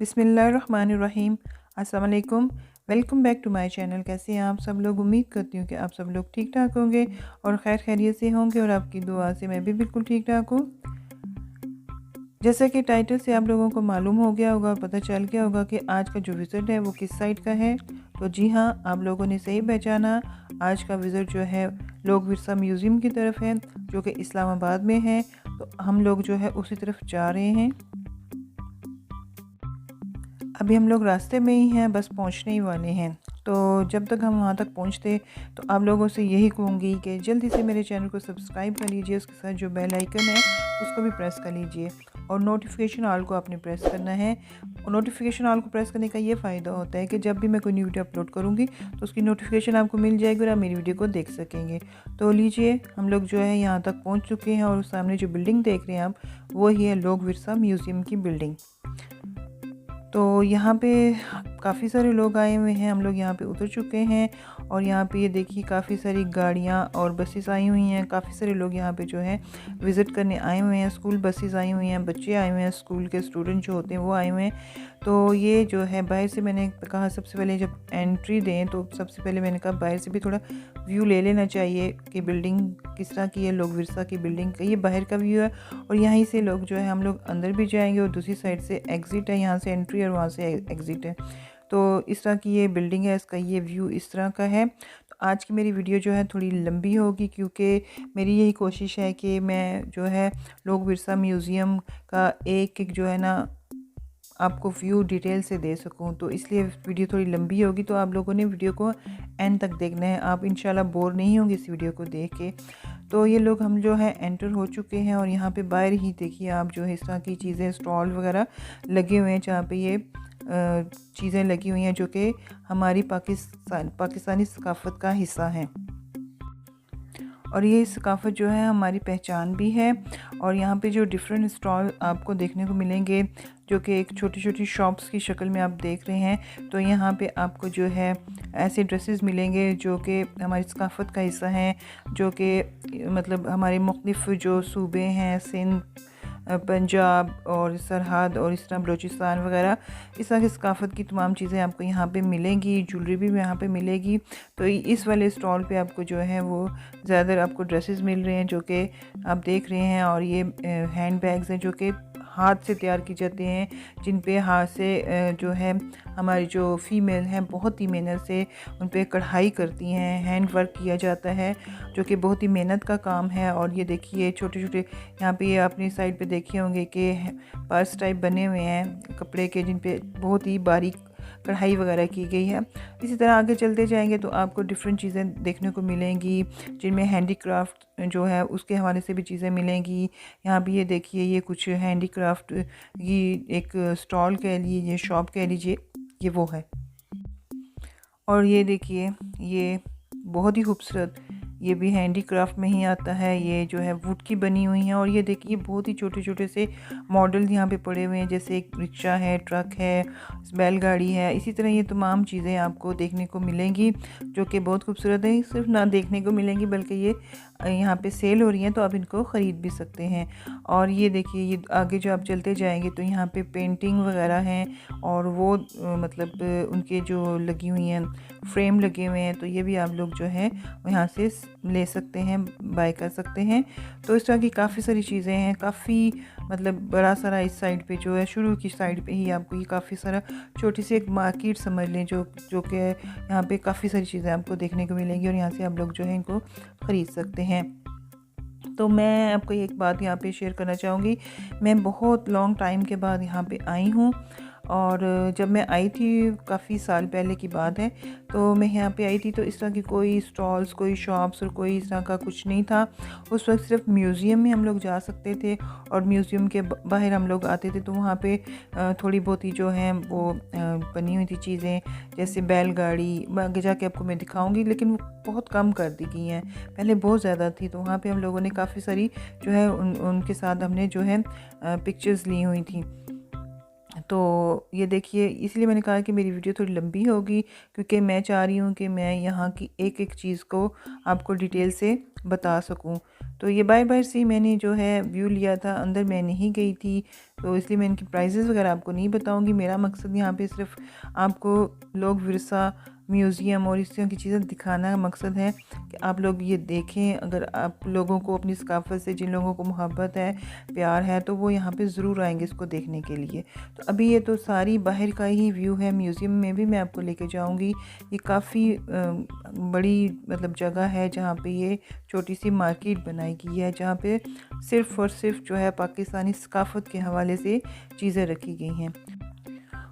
बिस्मिल्लाहिर्रहमानिर्रहीम। अस्सलाम वालेकुम। Welcome back to my channel. कैसे हैं आप सब लोग? उम्मीद करती हूँ कि आप सब लोग ठीक ठाक होंगे और खैर खैरियत से होंगे और आपकी दुआ से मैं भी बिल्कुल ठीक ठाक हूँ। जैसा कि टाइटल से आप लोगों को मालूम हो गया होगा, पता चल गया होगा कि आज का जो विज़िट है वो किस साइड का है। तो जी हाँ, आप लोगों ने सही पहचाना। आज का विज़िट जो है लोक विरसा म्यूज़ियम की तरफ है, जो कि इस्लामाबाद में है। तो हम लोग जो है उसी तरफ जा रहे हैं। अभी हम लोग रास्ते में ही हैं, बस पहुंचने ही वाले हैं। तो जब तक हम वहां तक पहुंचते तो आप लोगों से यही कहूँगी कि जल्दी से मेरे चैनल को सब्सक्राइब कर लीजिए, उसके साथ जो बेल आइकन है उसको भी प्रेस कर लीजिए और नोटिफिकेशन ऑल को आपने प्रेस करना है। और नोटिफिकेशन ऑल को प्रेस करने का ये फ़ायदा होता है कि जब भी मैं कोई न्यू वीडियो अपलोड करूँगी तो उसकी नोटिफिकेशन आपको मिल जाएगी और आप मेरी वीडियो को देख सकेंगे। तो लीजिए, हम लोग जो है यहाँ तक पहुँच चुके हैं और सामने जो बिल्डिंग देख रहे हैं आप, वो ही है लोक विरसा म्यूज़ियम की बिल्डिंग। तो यहाँ पे काफ़ी सारे लोग आए हुए हैं, हम लोग यहाँ पे उतर चुके हैं और यहाँ पे ये देखिए काफ़ी सारी गाड़ियाँ और बसेस आई हुई हैं। काफ़ी सारे लोग यहाँ पे जो है विज़िट करने आए हुए हैं। स्कूल बसेस आई हुई हैं, बच्चे आए हुए हैं, स्कूल के स्टूडेंट जो होते हैं वो आए हुए हैं। तो ये जो है बाहर से, मैंने कहा सबसे पहले जब एंट्री दें तो सबसे पहले मैंने कहा बाहर से भी थोड़ा व्यू ले लेना चाहिए कि बिल्डिंग किस तरह की है। लोक विरसा की बिल्डिंग का ये बाहर का व्यू है और यहीं से लोग जो है हम लोग अंदर भी जाएंगे और दूसरी साइड से एग्ज़िट है, यहाँ से एंट्री और वहाँ से एग्ज़िट है। तो इस तरह की ये बिल्डिंग है, इसका ये व्यू इस तरह का है। तो आज की मेरी वीडियो जो है थोड़ी लंबी होगी क्योंकि मेरी यही कोशिश है कि मैं जो है लोक विरसा म्यूज़ियम का एक एक जो है ना आपको व्यू डिटेल से दे सकूं, तो इसलिए वीडियो थोड़ी लंबी होगी। तो आप लोगों ने वीडियो को एंड तक देखना है, आप इंशाल्लाह बोर नहीं होंगे इस वीडियो को देख के। तो ये लोग हम जो है एंटर हो चुके हैं और यहाँ पे बाहर ही देखिए आप जो है इस तरह की चीज़ें, स्टॉल वगैरह लगे हुए हैं जहाँ पे ये चीज़ें लगी हुई हैं जो कि हमारी पाकिस्तानी सकाफ़त का हिस्सा हैं और ये सकाफ़त जो है हमारी पहचान भी है। और यहाँ पे जो डिफरेंट स्टॉल आपको देखने को मिलेंगे जो कि एक छोटी छोटी शॉप्स की शक्ल में आप देख रहे हैं। तो यहाँ पे आपको जो है ऐसे ड्रेसेस मिलेंगे जो कि हमारी सकाफ़त का हिस्सा हैं, जो कि मतलब हमारे मुख्तलिफ़ जो सूबे हैं, सिंध, पंजाब और सरहद और इस तरह बलूचिस्तान वगैरह, इस तरह की सकाफ़त की तमाम चीज़ें आपको यहाँ पे मिलेंगी। ज्वेलरी भी यहाँ पे मिलेगी। तो इस वाले स्टॉल पे आपको जो है वो ज़्यादातर आपको ड्रेसेस मिल रहे हैं जो कि आप देख रहे हैं। और ये हैंड बैग्स हैं जो कि हाथ से तैयार की जाते हैं, जिन पे हाथ से जो है हमारी जो फीमेल हैं बहुत ही मेहनत से उन पे कढ़ाई करती हैं, हैंड वर्क किया जाता है जो कि बहुत ही मेहनत का काम है। और ये देखिए छोटे छोटे यहाँ पे ये अपनी साइड पे देखे होंगे कि पर्स टाइप बने हुए हैं कपड़े के, जिन पे बहुत ही बारीक कढ़ाई वगैरह की गई है। इसी तरह आगे चलते जाएंगे तो आपको डिफरेंट चीज़ें देखने को मिलेंगी जिनमें हैंडीक्राफ्ट जो है उसके हवाले से भी चीज़ें मिलेंगी। यहाँ भी ये देखिए ये कुछ हैंडीक्राफ्ट की एक स्टॉल कह लीजिए, ये शॉप कह लीजिए, ये वो है। और ये देखिए ये बहुत ही खूबसूरत, ये भी हैंडीक्राफ्ट में ही आता है। ये जो है वुड की बनी हुई है और ये देखिए बहुत ही छोटे छोटे से मॉडल यहाँ पे पड़े हुए हैं, जैसे एक रिक्शा है, ट्रक है, बैलगाड़ी है। इसी तरह ये तमाम चीज़ें आपको देखने को मिलेंगी जो कि बहुत खूबसूरत है। सिर्फ ना देखने को मिलेंगी बल्कि ये यहाँ पे सेल हो रही हैं तो आप इनको ख़रीद भी सकते हैं। और ये देखिए ये आगे जो आप चलते जाएंगे तो यहाँ पे पेंटिंग वगैरह हैं और वो मतलब उनके जो लगी हुई हैं फ्रेम लगे हुए हैं, तो ये भी आप लोग जो है यहाँ से ले सकते हैं, बाय कर सकते हैं। तो इस तरह की काफ़ी सारी चीज़ें हैं, काफ़ी मतलब बड़ा सारा इस साइड पे जो है शुरू की साइड पे ही आपको ये काफ़ी सारा छोटी सी एक मार्केट समझ लें जो कि यहाँ पे काफ़ी सारी चीज़ें आपको देखने को मिलेंगी और यहाँ से आप लोग जो है इनको ख़रीद सकते हैं। तो मैं आपको एक बात यहाँ पे शेयर करना चाहूँगी, मैं बहुत लॉन्ग टाइम के बाद यहाँ पे आई हूँ और जब मैं आई थी काफ़ी साल पहले की बात है, तो मैं यहाँ पे आई थी तो इस तरह की कोई स्टॉल्स, कोई शॉप्स और कोई इस तरह का कुछ नहीं था। उस वक्त सिर्फ म्यूज़ियम में हम लोग जा सकते थे और म्यूज़ियम के बाहर हम लोग आते थे तो वहाँ पे थोड़ी बहुत ही जो हैं वो बनी हुई थी चीज़ें, जैसे बैलगाड़ी, आगे जाके आपको मैं दिखाऊंगी, लेकिन वो बहुत कम कर दी गई हैं, पहले बहुत ज़्यादा थी। तो वहाँ पे हम लोगों ने काफ़ी सारी जो है उनके साथ हमने जो है पिक्चर्स ली हुई थी। तो ये देखिए, इसलिए मैंने कहा कि मेरी वीडियो थोड़ी लंबी होगी, क्योंकि मैं चाह रही हूँ कि मैं यहाँ की एक एक चीज़ को आपको डिटेल से बता सकूँ। तो ये बाहर बाहर से मैंने जो है व्यू लिया था, अंदर मैं नहीं गई थी, तो इसलिए मैं इनकी प्राइसेस वगैरह आपको नहीं बताऊँगी। मेरा मकसद यहाँ पे सिर्फ आपको लोग विरसा म्यूज़ियम और इस तरह की चीज़ें दिखाना का मकसद है कि आप लोग ये देखें। अगर आप लोगों को अपनी सकाफ़त से, जिन लोगों को मोहब्बत है, प्यार है, तो वो यहाँ पे ज़रूर आएंगे इसको देखने के लिए। तो अभी ये तो सारी बाहर का ही व्यू है। म्यूज़ियम में भी मैं आपको लेके जाऊँगी। ये काफ़ी बड़ी मतलब जगह है जहाँ पे ये छोटी सी मार्केट बनाई गई है, जहाँ पे सिर्फ़ और सिर्फ जो है पाकिस्तानी सकाफ़त के हवाले से चीज़ें रखी गई हैं।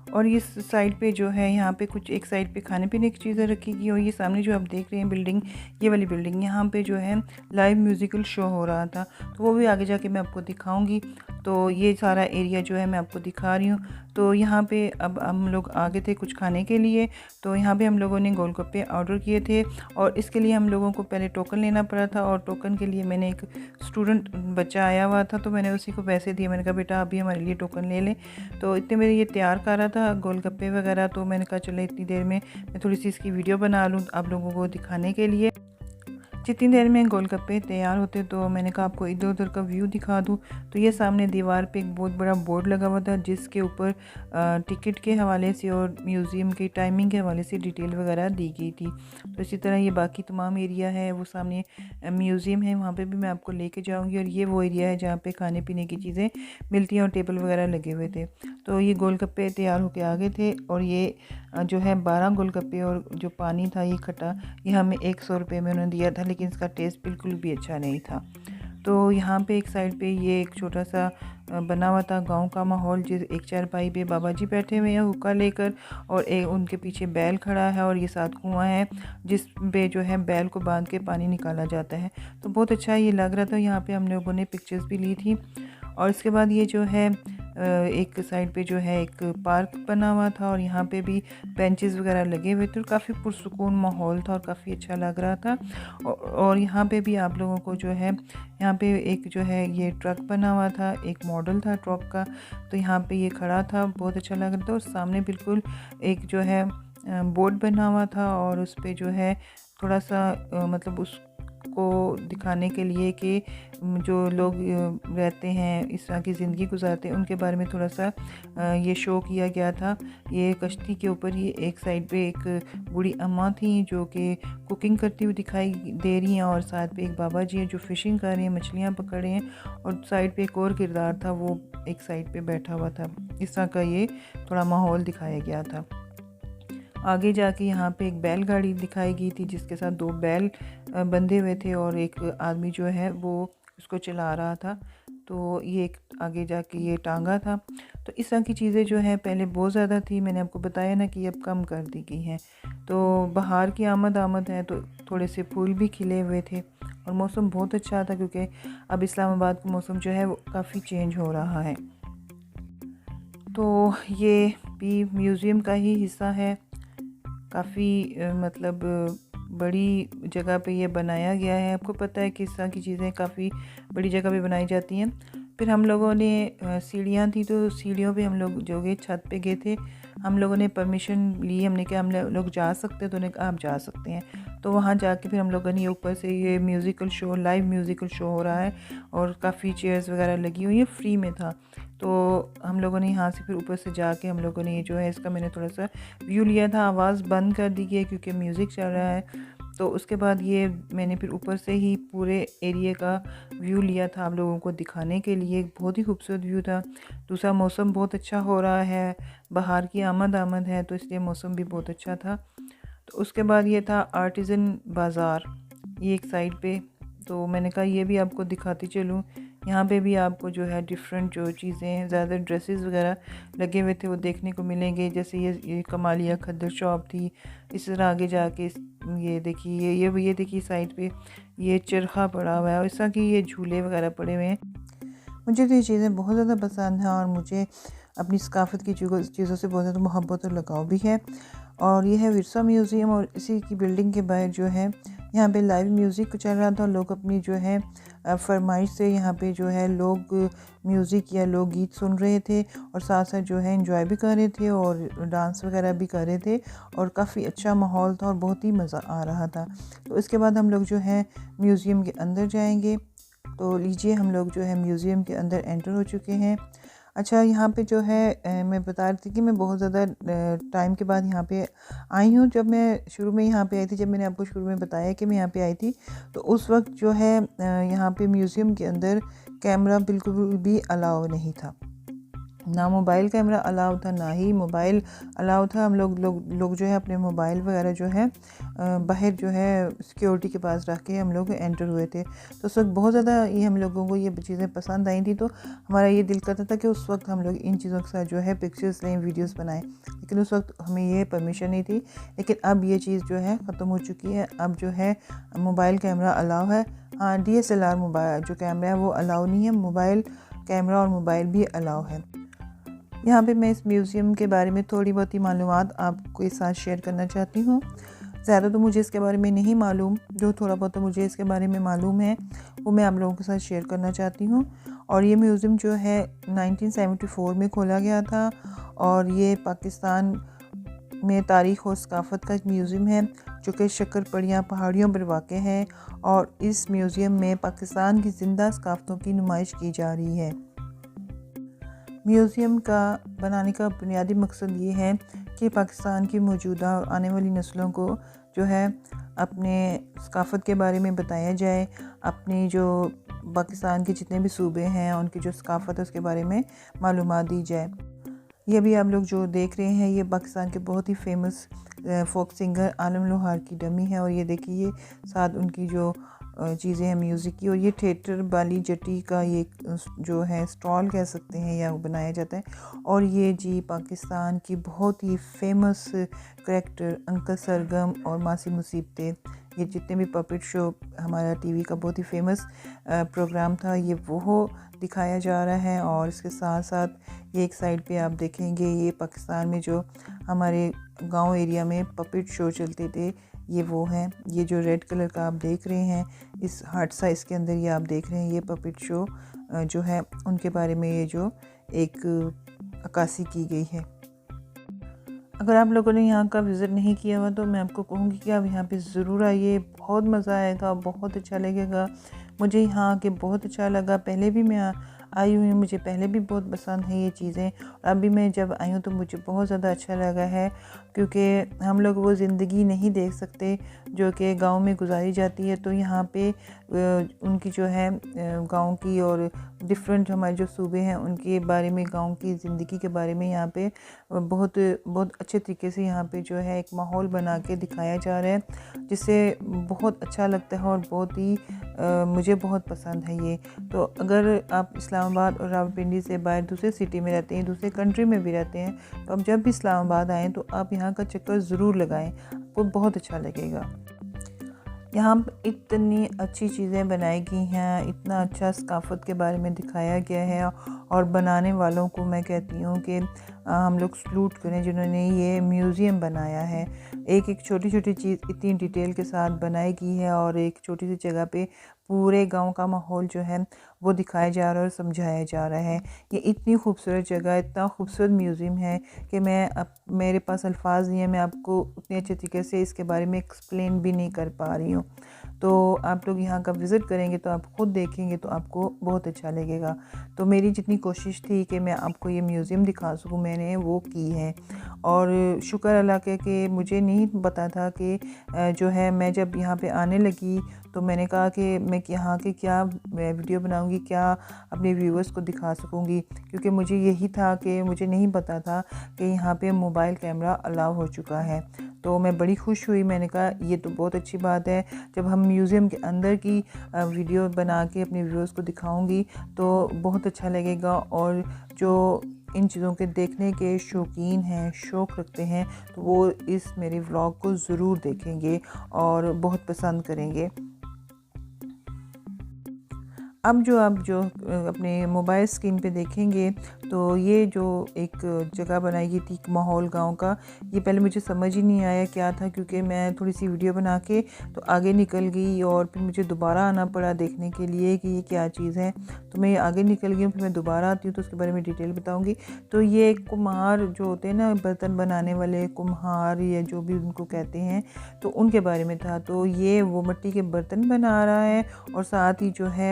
और इस साइड पे जो है, यहाँ पे कुछ एक साइड पे खाने पीने की चीज़ें रखी गई। और ये सामने जो आप देख रहे हैं बिल्डिंग, ये वाली बिल्डिंग, यहाँ पे जो है लाइव म्यूज़िकल शो हो रहा था, तो वो भी आगे जाके मैं आपको दिखाऊंगी। तो ये सारा एरिया जो है मैं आपको दिखा रही हूँ। तो यहाँ पे अब हम लोग आगे थे कुछ खाने के लिए, तो यहाँ पे हम लोगों ने गोलगप्पे ऑर्डर किए थे, और इसके लिए हम लोगों को पहले टोकन लेना पड़ा था। और टोकन के लिए मैंने एक स्टूडेंट बच्चा आया हुआ था, तो मैंने उसी को पैसे दिए। मैंने कहा बेटा अभी हमारे लिए टोकन ले लें। तो इतने मेरे ये तैयार कर रहा था गोलगप्पे वगैरह, तो मैंने कहा चलो इतनी देर में मैं थोड़ी सी इसकी वीडियो बना लूँ आप लोगों को दिखाने के लिए। जितनी देर में गोलगप्पे तैयार होते तो मैंने कहा आपको इधर उधर का व्यू दिखा दूँ। तो ये सामने दीवार पे एक बहुत बड़ा बोर्ड लगा हुआ था, जिसके ऊपर टिकट के हवाले से और म्यूज़ियम की टाइमिंग के हवाले से डिटेल वगैरह दी गई थी। तो इसी तरह ये बाकी तमाम एरिया है, वो सामने म्यूज़ियम है, वहाँ पे भी मैं आपको लेके जाऊँगी। और ये वो एरिया है जहाँ पे खाने पीने की चीज़ें मिलती हैं और टेबल वगैरह लगे हुए थे। तो ये गोलगप्पे तैयार होके आ गए थे, और ये जो है 12 गोलगप्पे और जो पानी था ये खट्टा, ये हमें 100 रुपये में उन्होंने दिया था, लेकिन इसका टेस्ट बिल्कुल भी अच्छा नहीं था। तो यहाँ पे एक साइड पे ये एक छोटा सा बना हुआ था गांव का माहौल, जिस एक चारपाई पे बाबा जी बैठे हुए हैं हुक्का लेकर, और एक उनके पीछे बैल खड़ा है, और ये साथ कुआं है जिस पे जो है बैल को बांध के पानी निकाला जाता है। तो बहुत अच्छा ये लग रहा था। यहाँ पे हम लोगों ने पिक्चर्स भी ली थी। और इसके बाद ये जो है एक साइड पे जो है एक पार्क बना हुआ था, और यहाँ पे भी बेंचेस वगैरह लगे हुए थे, और काफ़ी पुरसुकून माहौल था और काफ़ी अच्छा लग रहा था। और यहाँ पे भी आप लोगों को जो है, यहाँ पे एक जो है ये ट्रक बना हुआ था, एक मॉडल था ट्रक का, तो यहाँ पे ये खड़ा था, बहुत अच्छा लग रहा था। और सामने बिल्कुल एक जो है बोर्ड बना हुआ था, और उस पर जो है थोड़ा सा मतलब उस को दिखाने के लिए कि जो लोग रहते हैं, इस तरह की ज़िंदगी गुजारते हैं, उनके बारे में थोड़ा सा ये शो किया गया था। ये कश्ती के ऊपर ही एक साइड पे एक बूढ़ी अम्मा थी जो कि कुकिंग करती हुई दिखाई दे रही हैं, और साथ पे एक बाबा जी हैं जो फ़िशिंग कर रहे हैं, मछलियाँ पकड़ रहे हैं, और साइड पे एक और किरदार था, वो एक साइड पे बैठा हुआ था। इस तरह का ये थोड़ा माहौल दिखाया गया था। आगे जाके यहाँ पे एक बैलगाड़ी दिखाई गई थी, जिसके साथ 2 बैल बंधे हुए थे, और एक आदमी जो है वो उसको चला रहा था। तो ये एक आगे जाके ये टांगा था। तो इस तरह की चीज़ें जो है पहले बहुत ज़्यादा थी, मैंने आपको बताया ना कि अब कम कर दी गई हैं। तो बाहर की आमद है, तो थोड़े से फूल भी खिले हुए थे, और मौसम बहुत अच्छा था, क्योंकि अब इस्लामाबाद का मौसम जो है वो काफ़ी चेंज हो रहा है। तो ये भी म्यूज़ियम का ही हिस्सा है। काफ़ी मतलब बड़ी जगह पे ये बनाया गया है। आपको पता है कि इस तरह की चीज़ें काफ़ी बड़ी जगह पे बनाई जाती हैं। फिर हम लोगों ने सीढ़ियाँ थी, तो सीढ़ियों पे हम लोग जो गए, छत पे गए थे। हम लोगों ने परमिशन ली, हमने कहा हम लोग जा सकते हैं, तो उन्होंने कहा आप जा सकते हैं। तो वहाँ जाके फिर हम लोगों ने ऊपर से ये musical show, live musical show हो रहा है, और काफ़ी चेयर्स वगैरह लगी हुई है, फ्री में था। तो हम लोगों ने यहाँ से फिर ऊपर से जाके हम लोगों ने ये जो है इसका मैंने थोड़ा सा व्यू लिया था। आवाज़ बंद कर दी गई है क्योंकि म्यूज़िक चल रहा है। तो उसके बाद ये मैंने फिर ऊपर से ही पूरे एरिया का व्यू लिया था आप लोगों को दिखाने के लिए। बहुत ही खूबसूरत व्यू था। दूसरा, मौसम बहुत अच्छा हो रहा है, बाहर की आमद है, तो इसलिए मौसम भी बहुत अच्छा था। तो उसके बाद ये था आर्टिज़न बाज़ार, ये एक साइड पे। तो मैंने कहा ये भी आपको दिखाती चलूँ। यहाँ पे भी आपको जो है डिफरेंट जो चीज़ें हैं, ज़्यादा ड्रेसेस वगैरह लगे हुए थे वो देखने को मिलेंगे। जैसे ये कमालिया खद्दर शॉप थी। इस तरह आगे जाके ये देखिए, ये देखिए साइड पे ये चरखा पड़ा हुआ है, और इस तरह की ये झूले वगैरह पड़े हुए हैं। मुझे तो ये चीज़ें बहुत ज़्यादा पसंद हैं, और मुझे अपनी सकाफ़त की चीज़ों से बहुत ज़्यादा मोहब्बत और लगाव भी है। और ये है विरसा म्यूज़ियम, और इसी की बिल्डिंग के बाहर जो है यहाँ पे लाइव म्यूज़िक चल रहा था। लोग अपनी जो है फरमाइश से यहाँ पे जो है लोग म्यूज़िक या लोकगीत सुन रहे थे और साथ साथ जो है एंजॉय भी कर रहे थे और डांस वगैरह भी कर रहे थे और काफ़ी अच्छा माहौल था और बहुत ही मज़ा आ रहा था। तो इसके बाद हम लोग जो है म्यूज़ियम के अंदर जाएंगे। तो लीजिए हम लोग जो है म्यूज़ियम के अंदर एंटर हो चुके हैं। अच्छा, यहाँ पे जो है मैं बता रही थी कि मैं बहुत ज़्यादा टाइम के बाद यहाँ पे आई हूँ। जब मैं शुरू में यहाँ पे आई थी, जब मैंने आपको शुरू में बताया कि मैं यहाँ पे आई थी, तो उस वक्त जो है यहाँ पे म्यूज़ियम के अंदर कैमरा बिल्कुल भी अलाउ नहीं था। ना मोबाइल कैमरा अलाउ था, ना ही मोबाइल अलाउ था। हम लोग जो है अपने मोबाइल वगैरह जो है बाहर जो है सिक्योरिटी के पास रख के हम लोग एंटर हुए थे। तो उस वक्त बहुत ज़्यादा ये हम लोगों को ये चीज़ें पसंद आई थी, तो हमारा ये दिल करता था कि उस वक्त हम लोग इन चीज़ों के साथ जो है पिक्चर्स लें, वीडियोस बनाएं। लेकिन उस वक्त हमें ये परमिशन नहीं थी। लेकिन अब ये चीज़ जो है ख़त्म हो चुकी है। अब जो है मोबाइल कैमरा अलाउ है। हाँ, DSLR मोबाइल जो कैमरा है वो अलाउ नहीं है, मोबाइल कैमरा और मोबाइल भी अलाउ है। यहाँ पे मैं इस म्यूज़ियम के बारे में थोड़ी बहुत ही मालूमात आपको इस साथ शेयर करना चाहती हूँ। ज़्यादा तो मुझे इसके बारे में नहीं मालूम, जो थोड़ा बहुत तो मुझे इसके बारे में मालूम है वो मैं आप लोगों के साथ शेयर करना चाहती हूँ। और ये म्यूज़ियम जो है 1974 में खोला गया था और ये पाकिस्तान में तारीख़ और सकाफ़त का एक म्यूज़ियम है जो कि शक्करपड़ियाँ पहाड़ियों पर वाक़ है। और इस म्यूज़ियम में पाकिस्तान की ज़िंदा सकाफ़तों की नुमाइश की जा रही है। म्यूज़ियम का बनाने का बुनियादी मकसद ये है कि पाकिस्तान की मौजूदा और आने वाली नस्लों को जो है अपने सकाफ़त के बारे में बताया जाए, अपनी जो पाकिस्तान के जितने भी सूबे हैं उनकी जो सकाफ़त है उसके बारे में मालूमात दी जाए। ये भी आप लोग जो देख रहे हैं ये पाकिस्तान के बहुत ही फेमस फोक सिंगर आलम लोहार की डमी है। और ये देखिए साथ उनकी जो चीज़ें हैं म्यूज़िक की। और ये थिएटर बाली जटी का ये जो है स्टॉल कह सकते हैं या बनाया जाता है। और ये जी पाकिस्तान की बहुत ही फेमस करैक्टर अंकल सरगम और मासी मुसीबतें, ये जितने भी पपेट शो हमारा टीवी का बहुत ही फेमस प्रोग्राम था, ये वो दिखाया जा रहा है। और इसके साथ साथ ये एक साइड पे आप देखेंगे ये पाकिस्तान में जो हमारे गांव एरिया में पपेट शो चलते थे ये वो हैं। ये जो रेड कलर का आप देख रहे हैं इस हार्ट साइज के अंदर ये आप देख रहे हैं ये पपेट शो जो है उनके बारे में ये जो एक अक्कासी की गई है। अगर आप लोगों ने यहाँ का विज़िट नहीं किया हुआ तो मैं आपको कहूँगी कि आप यहाँ पे ज़रूर आइए, बहुत मज़ा आएगा, बहुत अच्छा लगेगा। मुझे यहाँ आके बहुत अच्छा लगा। पहले भी मैं आई हुई हूँ, मुझे पहले भी बहुत पसंद है ये चीज़ें। और अभी मैं जब आई हूँ तो मुझे बहुत ज़्यादा अच्छा लगा है, क्योंकि हम लोग वो ज़िंदगी नहीं देख सकते जो कि गांव में गुजारी जाती है। तो यहाँ पे उनकी जो है गांव की और डिफरेंट हमारे जो सूबे हैं उनके बारे में, गांव की ज़िंदगी के बारे में यहाँ पे बहुत बहुत अच्छे तरीके से यहाँ पे जो है एक माहौल बना के दिखाया जा रहा है, जिससे बहुत अच्छा लगता है और बहुत ही मुझे बहुत पसंद है ये। तो अगर आप इस्लामाबाद और रावलपिंडी से बाहर दूसरे सिटी में रहते हैं, दूसरे कंट्री में भी रहते हैं, तो आप जब भी इस्लामाबाद आएँ तो आप यहाँ का चक्कर ज़रूर लगाएं, आपको बहुत अच्छा लगेगा। यहाँ पर इतनी अच्छी चीज़ें बनाई गई हैं, इतना अच्छा सकाफ़त के बारे में दिखाया गया है। और बनाने वालों को मैं कहती हूँ कि हम लोग सलूट करें जिन्होंने ये म्यूज़ियम बनाया है। एक एक छोटी छोटी चीज़ इतनी डिटेल के साथ बनाई गई है और एक छोटी सी जगह पे पूरे गांव का माहौल जो है वो दिखाया जा रहा है और समझाया जा रहा है। ये इतनी खूबसूरत जगह, इतना खूबसूरत म्यूज़ियम है कि मेरे पास अल्फाज नहीं है, मैं आपको उतने अच्छे तरीके से इसके बारे में एक्सप्लेन भी नहीं कर पा रही हूँ। तो आप लोग यहाँ का विज़िट करेंगे तो आप ख़ुद देखेंगे तो आपको बहुत अच्छा लगेगा। तो मेरी जितनी कोशिश थी कि मैं आपको ये म्यूज़ियम दिखा सकूँ मैंने वो की है। और शुक्र अल्लाह के कि मुझे नहीं पता था कि जो है मैं जब यहाँ पे आने लगी तो मैंने कहा कि मैं यहाँ के क्या वीडियो बनाऊँगी, क्या अपने व्यूअर्स को दिखा सकूँगी, क्योंकि मुझे यही था कि मुझे नहीं पता था कि यहाँ पे मोबाइल कैमरा अलाउ हो चुका है। तो मैं बड़ी खुश हुई, मैंने कहा ये तो बहुत अच्छी बात है। जब हम म्यूज़ियम के अंदर की वीडियो बना के अपने व्यूअर्स को दिखाऊंगी तो बहुत अच्छा लगेगा। और जो इन चीज़ों के देखने के शौकीन हैं, शौक़ रखते हैं, तो वो इस मेरे व्लॉग को ज़रूर देखेंगे और बहुत पसंद करेंगे। अब जो आप जो अपने मोबाइल स्क्रीन पे देखेंगे तो ये जो एक जगह बनाई गई थी माहौल गांव का, ये पहले मुझे समझ ही नहीं आया क्या था, क्योंकि मैं थोड़ी सी वीडियो बना के तो आगे निकल गई और फिर मुझे दोबारा आना पड़ा देखने के लिए कि ये क्या चीज़ है। तो मैं आगे निकल गई हूँ, फिर मैं दोबारा आती हूँ तो उसके बारे में डिटेल बताऊँगी। तो ये कुम्हार जो होते हैं ना, बर्तन बनाने वाले कुम्हार या जो भी उनको कहते हैं, तो उनके बारे में था। तो ये वो मिट्टी के बर्तन बना रहा है और साथ ही जो है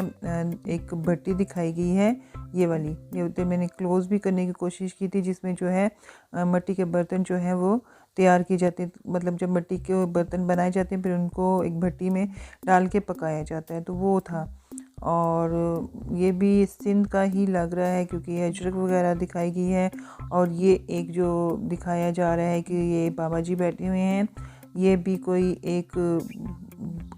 एक भट्टी दिखाई गई है, ये वाली। ये तो मैंने क्लोज़ भी करने की कोशिश की थी, जिसमें जो है मिट्टी के बर्तन जो है वो तैयार किए जाते हैं। मतलब जब मिट्टी के बर्तन बनाए जाते हैं फिर उनको एक भट्टी में डाल के पकाया जाता है, तो वो था। और ये भी सिंध का ही लग रहा है क्योंकि अजरक वगैरह दिखाई गई है। और ये एक जो दिखाया जा रहा है कि ये बाबा जी बैठे हुए हैं, ये भी कोई एक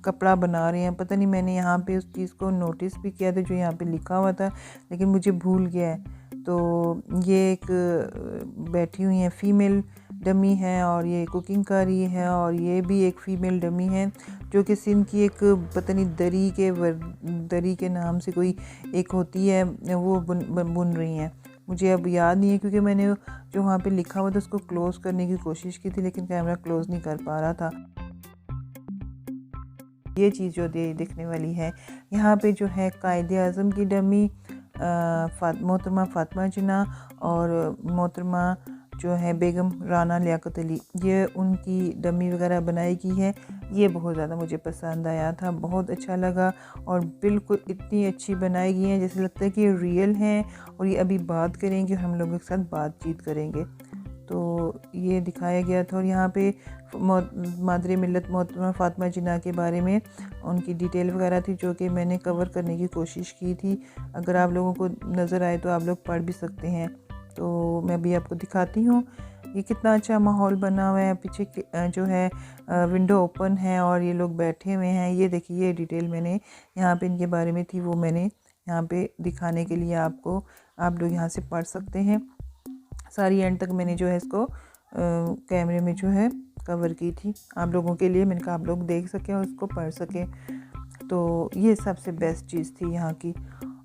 कपड़ा बना रहे हैं। पता नहीं, मैंने यहाँ पे उस चीज़ को नोटिस भी किया था जो यहाँ पे लिखा हुआ था, लेकिन मुझे भूल गया है। तो ये एक बैठी हुई है फीमेल डमी है और ये कुकिंग कर रही है। और ये भी एक फ़ीमेल डमी है जो कि सिंध की एक पता नहीं दरी के नाम से कोई एक होती है, वो बुन रही हैं। मुझे अब याद नहीं है क्योंकि मैंने जो वहाँ पे लिखा हुआ था उसको क्लोज़ करने की कोशिश की थी, लेकिन कैमरा क्लोज़ नहीं कर पा रहा था। ये चीज़ जो दिखने वाली है यहाँ पे जो है कायदे आज़म की डमी मोहतरमा फ़ातिमा जिन्ना और मोहतरमा जो है बेगम राना लियाकत अली, ये उनकी डमी वगैरह बनाई गई है। ये बहुत ज़्यादा मुझे पसंद आया था, बहुत अच्छा लगा। और बिल्कुल इतनी अच्छी बनाई गई है जैसे लगता है कि ये रियल हैं और ये अभी बात करेंगे, हम लोगों के साथ बातचीत करेंगे। तो ये दिखाया गया था। और यहाँ पे मादरे मिल्लत मोहतरमा फ़ातिमा जिन्ना के बारे में उनकी डिटेल वगैरह थी जो कि मैंने कवर करने की कोशिश की थी। अगर आप लोगों को नज़र आए तो आप लोग पढ़ भी सकते हैं। तो मैं भी आपको दिखाती हूँ ये कितना अच्छा माहौल बना हुआ है। पीछे जो है विंडो ओपन है और ये लोग बैठे हुए हैं। ये देखिए, ये डिटेल मैंने यहाँ पे इनके बारे में थी, वो मैंने यहाँ पे दिखाने के लिए आपको, आप लोग यहाँ से पढ़ सकते हैं। सारी एंड तक मैंने जो है इसको कैमरे में जो है कवर की थी आप लोगों के लिए। मैंने कहा आप लोग देख सकें और उसको पढ़ सकें। तो ये सबसे बेस्ट चीज़ थी यहाँ की।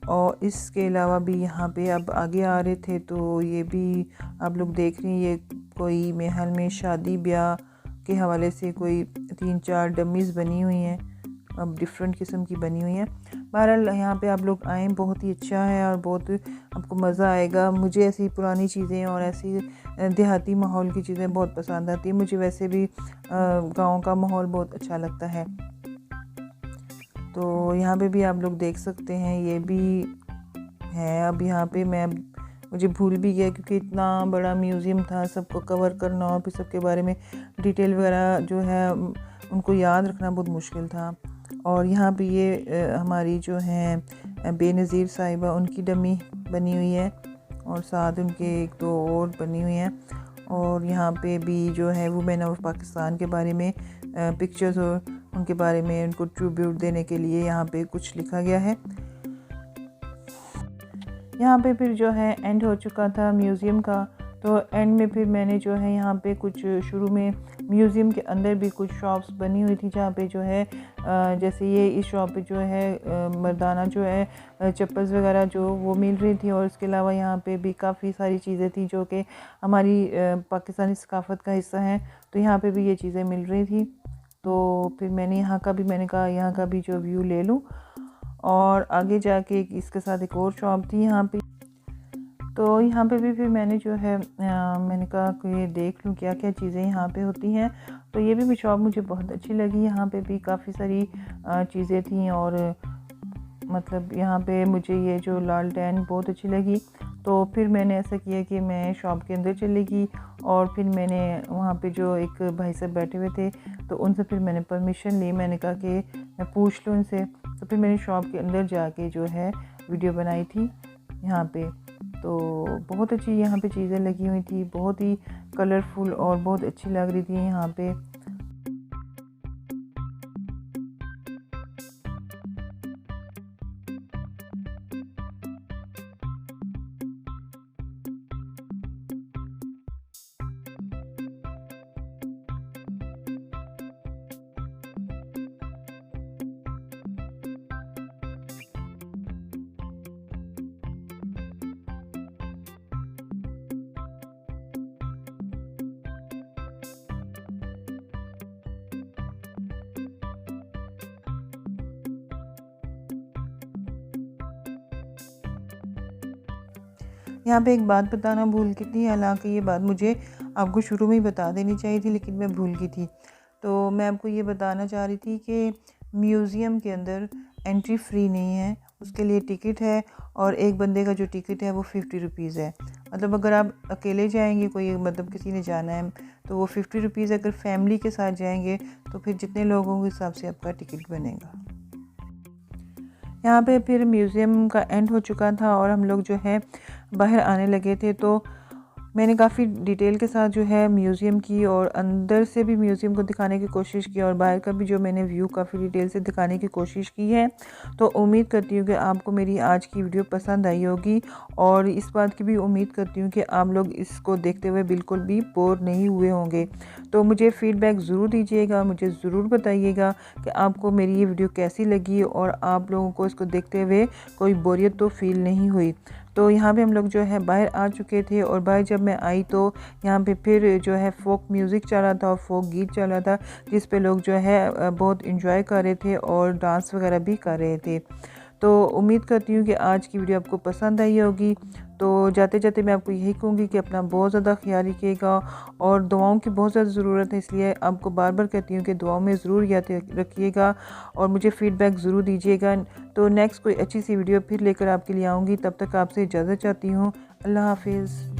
और इसके अलावा भी यहाँ पे अब आगे आ रहे थे तो ये भी आप लोग देख रहे हैं, ये कोई महल में शादी ब्याह के हवाले से कोई 3-4 डमीज़ बनी हुई हैं, अब डिफरेंट किस्म की बनी हुई हैं। बहरहाल यहाँ पे आप लोग आएँ, बहुत ही अच्छा है और बहुत आपको मज़ा आएगा। मुझे ऐसी पुरानी चीज़ें और ऐसी देहाती माहौल की चीज़ें बहुत पसंद आती हैं। मुझे वैसे भी गांव का माहौल बहुत अच्छा लगता है। तो यहाँ पे भी आप लोग देख सकते हैं, ये भी है। अब यहाँ पे मुझे भूल भी गया क्योंकि इतना बड़ा म्यूज़ियम था, सबको कवर करना और फिर सबके बारे में डिटेल वगैरह जो है उनको याद रखना बहुत मुश्किल था। और यहाँ पे ये हमारी जो है बेनज़ीर साहिबा, उनकी डमी बनी हुई है और साथ उनके 1-2 और बनी हुई हैं। और यहाँ पे भी जो है वुमेन ऑफ पाकिस्तान के बारे में पिक्चर्स और उनके बारे में उनको ट्रिब्यूट देने के लिए यहाँ पे कुछ लिखा गया है। यहाँ पे फिर जो है एंड हो चुका था म्यूज़ियम का। तो एंड में फिर मैंने जो है यहाँ पे कुछ शुरू में म्यूज़ियम के अंदर भी कुछ शॉप्स बनी हुई थी जहाँ पे जो है जैसे ये इस शॉप पे जो है मर्दाना जो है चप्पल्स वगैरह जो वो मिल रही थी। और इसके अलावा यहाँ पे भी काफ़ी सारी चीज़ें थी जो कि हमारी पाकिस्तानी सकाफ़त का हिस्सा हैं, तो यहाँ पे भी ये चीज़ें मिल रही थी। तो फिर मैंने कहा यहाँ का भी जो व्यू ले लूँ। और आगे जाके इसके साथ एक और शॉप थी यहाँ पे, तो यहाँ पे भी फिर मैंने जो है मैंने कहा कि ये देख लूँ क्या क्या चीज़ें यहाँ पे होती हैं। तो ये भी शॉप मुझे बहुत अच्छी लगी। यहाँ पे भी काफ़ी सारी चीज़ें थी और मतलब यहाँ पे मुझे ये जो लालटेन बहुत अच्छी लगी। तो फिर मैंने ऐसा किया कि मैं शॉप के अंदर चली गई और फिर मैंने वहाँ पे जो एक भाई साहब बैठे हुए थे तो उनसे फिर मैंने परमिशन ली। मैंने कहा कि मैं पूछ लूँ उनसे। तो फिर मैंने शॉप के अंदर जाके जो है वीडियो बनाई थी यहाँ पे। तो बहुत अच्छी यहाँ पे चीज़ें लगी हुई थी, बहुत ही कलरफुल और बहुत अच्छी लग रही थी यहाँ पे। यहाँ पे एक बात बताना भूल गई थी, हालांकि ये बात मुझे आपको शुरू में ही बता देनी चाहिए थी, लेकिन मैं भूल गई थी। तो मैं आपको ये बताना चाह रही थी कि म्यूज़ियम के अंदर एंट्री फ्री नहीं है, उसके लिए टिकट है, और एक बंदे का जो टिकट है वो 50 रुपीज़ है। मतलब अगर आप अकेले जाएंगे, कोई मतलब किसी ने जाना है, तो वो 50 रुपीज़। अगर फैमिली के साथ जाएंगे तो फिर जितने लोगों के हिसाब से आपका टिकट बनेगा। यहाँ पे फिर म्यूज़ियम का एंड हो चुका था और हम लोग जो है बाहर आने लगे थे। तो मैंने काफ़ी डिटेल के साथ जो है म्यूज़ियम की, और अंदर से भी म्यूज़ियम को दिखाने की कोशिश की, और बाहर का भी जो मैंने व्यू काफ़ी डिटेल से दिखाने की कोशिश की है। तो उम्मीद करती हूँ कि आपको मेरी आज की वीडियो पसंद आई होगी, और इस बात की भी उम्मीद करती हूँ कि आप लोग इसको देखते हुए बिल्कुल भी बोर नहीं हुए होंगे। तो मुझे फ़ीडबैक ज़रूर दीजिएगा, मुझे ज़रूर बताइएगा कि आपको मेरी ये वीडियो कैसी लगी, और आप लोगों को इसको देखते हुए कोई बोरियत तो फ़ील नहीं हुई। तो यहाँ पे हम लोग जो है बाहर आ चुके थे, और बाहर जब मैं आई तो यहाँ पे फिर जो है फोक म्यूज़िक चल रहा था और फोक गीत चल रहा था, जिस पे लोग जो है बहुत इंजॉय कर रहे थे और डांस वगैरह भी कर रहे थे। तो उम्मीद करती हूँ कि आज की वीडियो आपको पसंद आई होगी। तो जाते जाते मैं आपको यही कहूँगी कि अपना बहुत ज़्यादा ख्याल रखिएगा, और दुआओं की बहुत ज़्यादा ज़रूरत है, इसलिए आपको बार बार कहती हूँ कि दुआओं में ज़रूर याद रखिएगा, और मुझे फ़ीडबैक ज़रूर दीजिएगा। तो नेक्स्ट कोई अच्छी सी वीडियो फिर लेकर आपके लिए आऊँगी, तब तक आपसे इजाज़त चाहती हूँ। अल्लाह हाफिज़।